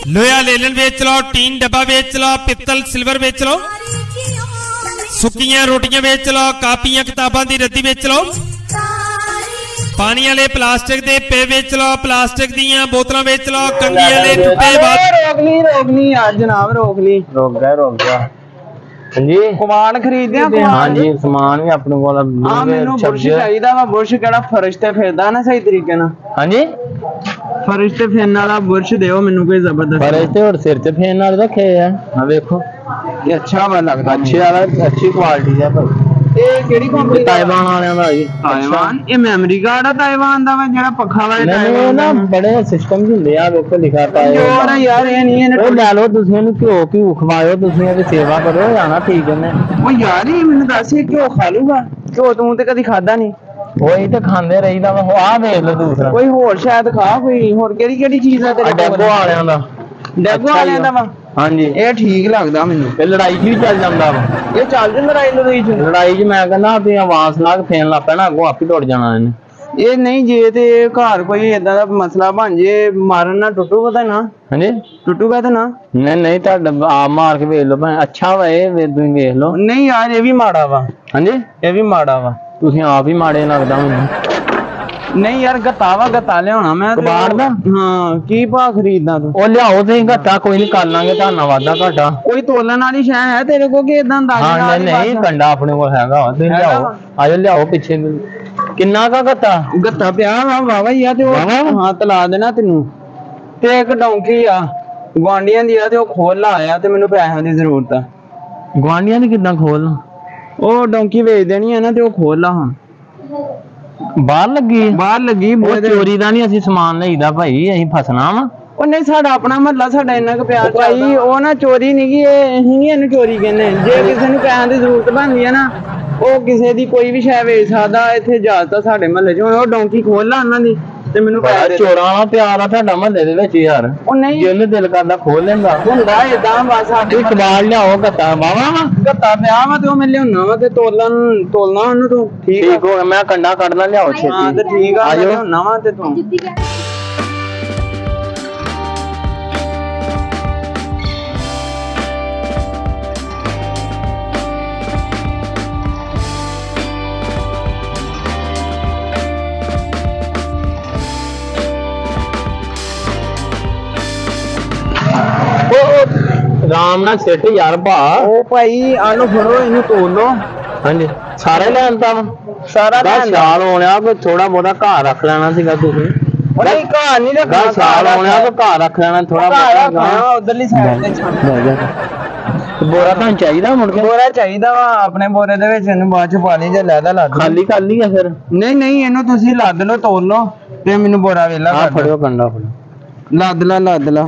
लोया लेलन बेच लो, टीन डब्बा बेच लो, पित्तल सिल्वर बेच लो, सुक्कियां रोटियां बेच लो, कापियां किताबां दी रद्दी बेच लो, पानी वाले प्लास्टिक दे पे बेच लो, प्लास्टिक दियां बोतलां बेच लो, कंघी वाले टुट्टे रोक ली यार जनाब, रोक गया हाँ जी कुमान खरीदते हैं। हाँ जी समान भी अपने को मैनू बुरश चाहिए वा। बुरश केड़ा फर्श ते फिरदा ना सही तरीके नाल। हाँ जी फर्श ते फेरन वाला बुरश दिओ मैनू कोई जबरदस्त। फर्श ते और सिर ते फेरन वाले रखे हैं। हां देखो ये अच्छा मैं लगदा, अच्छे वाला अच्छी क्वालिटी है। पर ये केड़ी कंपनी ताइवान वालियां दा जी। ताइवान ये मेमोरी कार्ड है ताइवान दा जेड़ा पखा वाले ताइवान ना बड़े सिस्टम हुंदे आ। देखो लिखा ताइवान और यार ये नहीं है ओ ले लो तुसी इनु घ्यो खवाओ, तुसी इहदी सेवा करो जाना ठीक है। ओ यार ये मैनू दस घ्यो खा लूगा। घ्यो तू ते कदी खादा नहीं। वही तो खांदे रहीदा वा। आ देख लो दूसरा कोई होर शायद खा, कोई होर केड़ी चीज है तेरे डेगो वालियां दा। डेगो वालियां दा वा। हाँ जी ये ठीक लगदा मैनू। ते लड़ाई भी चल जांदा वा। ये चल जा लड़ाई च मैं कहना तुसीं आवाज ला के फेन लग पैना, अगों आप ही टुट जाना इन्हें। ये नहीं जे ते घर कोई इदां दा मसला बन जे मारन ना टुटूगा तां ना। हाँ जी टुटूगा तां ना। नहीं तुहाडा आप मार के वेख लो भाई अच्छा वा। ये तुसीं वेख लो। नहीं यार ये भी माड़ा वा। हाँ जी ये भी माड़ा वा। तुसीं आप ही माड़े लगदा मैनू। नहीं यार गत्ता वा, गत्ता लियाना मैं कबाड़ दा। हाँ की भाव खरीदना तू? ओ लियाओ तुसीं गत्ता, कोई नहीं कर लांगे तुहाडा वादा घाटा। कोई तोलन वाली शै है तेरे को कि इदां अंदाजे नाल? नहीं कंडा अपने कोल हैगा। तुसीं लियाओ आजो लियाओ पिछे किन्ना का गत्ता? गत्ता पिया वा वावा ही आ ते हां तला देना तेनू। ते एक डोंकी आ गुआंढियां दी आ ते ओ खोल ला आया ते मैनू पैसिਆਂ ਦੀ ਜ਼ਰੂਰਤ ਆ। गुआंढियां दी किदां खोलना? ओ डोंकी बेच देनी है ना ते ओ खोल ला। हां बाहर लगी वो चोरी दा नहीं। असि समान लईदा भाई, असीं फसना वा। ओ नहीं साडा अपना महल्ला, साडा इन्ना क प्यार भाई। ओ ना चोरी नहीं की, असीं नहीं इहनू चोरी कहने। जे किसी नूं पैसिਆਂ ਦੀ ਜ਼ਰੂਰਤ बनदी है ना ओ किसी दी कोई भी शै वेच सकदा। इत्थे इजाजत आ साडे महल्ले च। ओ डोंकी खोल ला उन्हां दी ते मैनू पैसे चोरां वाला प्यार आ तुहाडा महल्ले दे विच यार। ओ नहीं जे दिल करदा खोल लेंदा हुंदा इदां बस। साडे कबाड़ लियाओ गत्ता वावा वा। गत्ता पिया वा ते ओ मैं लियाउणा वा ते तोलना ओनू तू ठीक हो गया। मैं कंडा कढना लियाओ छेती। हां ते ठीक आ मैं लियाउणा वा ते तू राम ना सिट यार भा। ओ भाई आलू फड़ो इनू तोल लो। हाँ जी सारा ही लेंदा वा। सारा साल होने कोई थोड़ा बहुता घर रख लेना सीगा तुसीं। नहीं घर नहीं रखना। साल होने तो घर रख लेना थोड़ा बहुता उधरली साइड ते छੱਡ। बोरा तो चाहिए मुड़ के? बोरा चाहिए वा अपने बोरे दे विच इनू बाद च पा ली जे लैदा ला खाली कर ली है फिर। नहीं इनू तुसीं लद लो तोल लो ते मैनू बोरा वेला कर फड़ो कंडा फड़ो लद ला।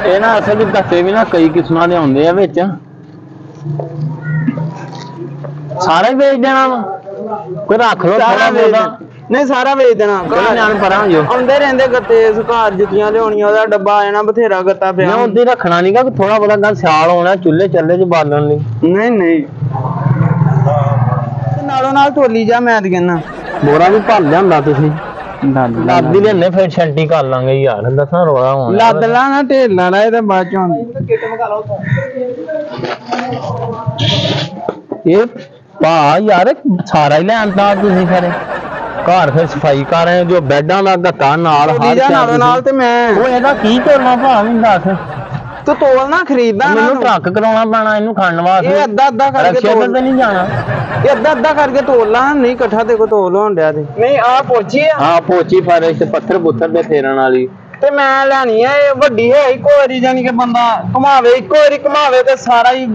ਇਹ ਨਾ ਅਸਲ ਵਿੱਚ ਗੱਤੇ ਵੀ ਨਾ ਕਈ ਕਿਸਮਾਂ ਦੇ ਹੁੰਦੇ ਆ ਵਿੱਚ। ਸਾਰਾ ਹੀ ਵੇਚ ਦੇਣਾ ਵਾ? ਕੋਈ ਰੱਖ ਲੋ ਥੋੜਾ ਬਹੁਤਾ। ਨਹੀਂ ਸਾਰਾ ਵੇਚ ਦੇਣਾ। ਘਰ ਜਾਣ ਪਰਾਂ ਜੋ ਆਉਂਦੇ ਰਹਿੰਦੇ ਗੱਤੇ। ਇਸ ਘਰ ਜੁੱਤੀਆਂ ਲਿਆਉਣੀਆਂ ਉਹਦਾ ਡੱਬਾ ਆ ਜਾਣਾ ਬਥੇਰਾ ਗੱਤਾ ਪਿਆ। ਮੈਂ ਉੱਥੇ ਰੱਖਣਾ ਨਹੀਂਗਾ ਕਿ ਥੋੜਾ ਬਹੁਤਾ ਗੱਲ ਸਿਆਲ ਹੋਣਾ ਚੁੱਲ੍ਹੇ ਚੱਲੇ ਚ ਬਾਲਣ ਲਈ। ਨਹੀਂ ਨਾਲੋਂ ਨਾਲ ਢੋਲੀ ਜਾ ਮੈਂ ਤੇ ਕਹਿੰਦਾ ਬੋਰਾ ਵੀ ਭਰ ਲਿਆਂਦਾ ਤੁਸੀਂ। ਲੱਦ ਹੀ ਲੈਣੇ ਫਿਰ ਛੰਟੀ ਕਰ ਲਾਂਗੇ ਯਾਰ। ਦੱਸਾਂ ਰੋਲਾ ਹੋਣਾ ਲੱਦ ਲਾ ਨਾ ਢੇਰ ਲਾ ਲਾ ਇਹਦੇ ਬਾਅਦ ਚੋਂ ਕਿੱਟ ਮਗਾ ਲਓ। ਇਹ ਭਾ ਯਾਰ ਸਾਰਾ ਹੀ ਲੈਂਦਾ ਤੁਸੀਂ ਫਿਰ ਘਰ ਫਿਰ ਸਫਾਈ ਕਰ ਰਹੇ ਜੋ ਬੈੱਡਾਂ ਦਾ ਗੱਤਾ ਨਾਲ ਨਾਲ ਤੇ ਮੈਂ ਉਹ ਇਹਦਾ ਕੀ ਕਰਨਾ ਭਾ ਮੈਨੂੰ ਦੱਸ। ਤੂੰ ਤੋਲਣਾ ਖਰੀਦਦਾ ਮੈਨੂੰ ਟਰੱਕ ਕਰਾਉਣਾ ਪੈਣਾ ਇਹਨੂੰ ਖੜਨ ਵਾਸਤੇ। ਇਹ ਅੱਧਾ ਕਰਕੇ ਤੋਲ ਤੇ ਨਹੀਂ ਜਾਣਾ। ਇਹ ਅੱਧਾ ਕਰਕੇ ਤੋਲ ਲਾ। ਨਹੀਂ ਇਕੱਠਾ ਤੇ ਕੋ ਤੋਲ ਹੋਣ ਡਿਆ ਤੇ ਨਹੀਂ ਆ ਪੋਚੀ ਆ। ਹਾਂ ਪੋਚੀ ਫਰਸ਼ ਪੱਥਰ ਪੁੱਥਰ ਤੇ ਫੇਰਨ ਵਾਲੀ ਤੇ ਮੈਂ ਲੈਣੀ ਆ। ਇਹ ਵੱਡੀ ਹੈ ਇੱਕੋ ਵਾਰੀ ਜਾਨੀ ਕਿ ਬੰਦਾ ਘੁਮਾਵੇ ਇੱਕੋ ਵਾਰੀ ਘੁਮਾਵੇ ਤੇ ਸਾਰਾ ਹੀ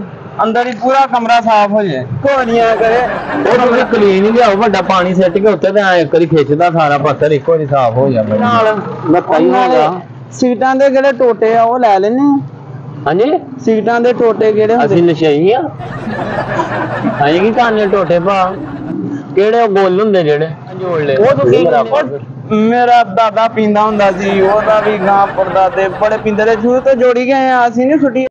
ਅੰਦਰ ਹੀ ਪੂਰਾ ਕਮਰਾ ਸਾਫ਼ ਹੋ ਜਾਏ। ਘੋੜੀਆਂ ਕਰੇ ਉਹ ਤੁਸੀਂ ਕਲੀਨ ਹੀ ਲਿਆਓ ਵੱਡਾ ਪਾਣੀ ਸਿੱਟ ਕੇ ਉੱਤੇ ਤੇ ਐ ਇੱਕ ਵਾਰੀ ਖਿੱਚਦਾ ਸਾਰਾ ਪੱਥਰ ਇੱਕੋ ਵਾਰੀ ਸਾਫ਼ ਹੋ ਜਾਵੇ। ਨਾਲ ਲੱਤਾਂ ਹੀ ਹੋ ਗਿਆ। ਸੀਟਾਂ ਦੇ ਜਿਹੜੇ ਟੋਟੇ ਆ ਉਹ ਲੈ ਲੈਣੇ। हाँ जी सीटां दे टोटे केड़े हुंदे? असि नशई आ असीं की करने टोटे भा? केड़े गोल हुंदे जेड़े जोड़ ले? ओ तो मेरा दादा पींदा हुंदा सी। ओदा भी गां परदादे बड़े पींदे। शुरू तो जोड़ी गए असि नहीं छुट्टी।